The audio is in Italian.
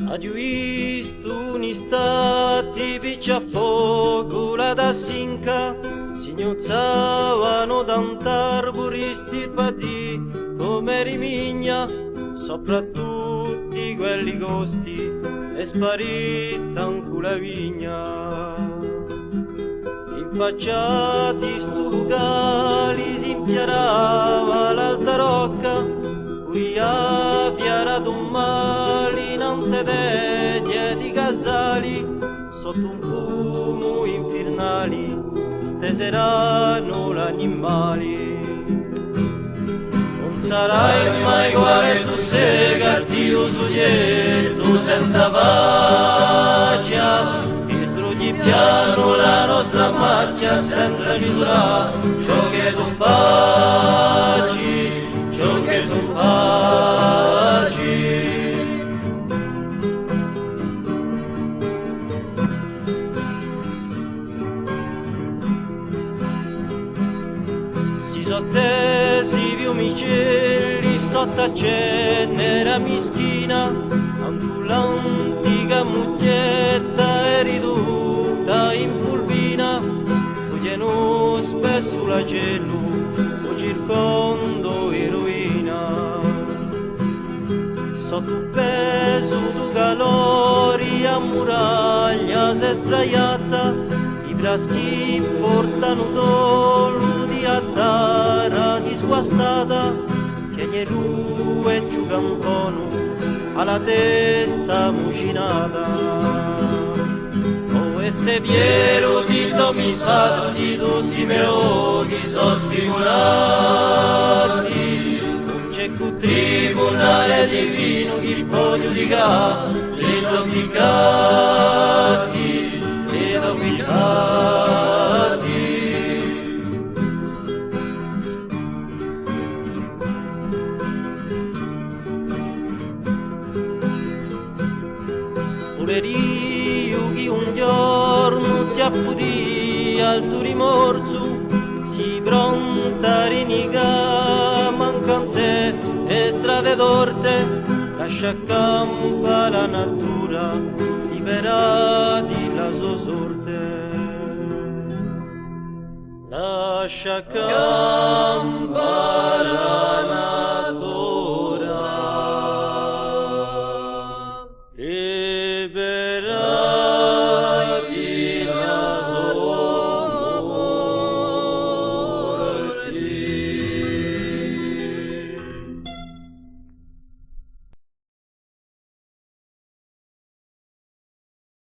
Adiu visto un'istati piccia fuoco la da sinca, si gnozzavano tant'arbori stirpati come rimigna, soprattutto quelli costi è sparita anche la vigna. Impacciati stu locali si impiarava l'alta rocca, cui avviara d'un mali nante dedie di casali, sotto un fumo infernali steseranno l'animali. Non sarai mai uguale tu sei cattivo sudietto senza pace, che struggi piano la nostra macchia senza misura ciò che tu facci, ciò che tu facci. Si sottesi fiumicelli sotto a cenera mischina, andu l'antica mucchietta è ridotta in pulvina, fuggeno spesso la cenno o circondo eroina. Sotto il peso du calori a muraglia s'è sbraiata, i braschi portano dolo di attara disguastata, che ne rue più campono alla testa mucinata. Oh, e se viero di mi sfatti tutti i meloghi so sfigurati, non c'è più tribunale divino che può giudicare le doppicati, le doppicati. Poverio chi un giorno ti appudì al tuo rimorso, si pronta a rinigare mancanze e strade torte, lascia campa la natura, liberati la sua sorte. Lascia campa la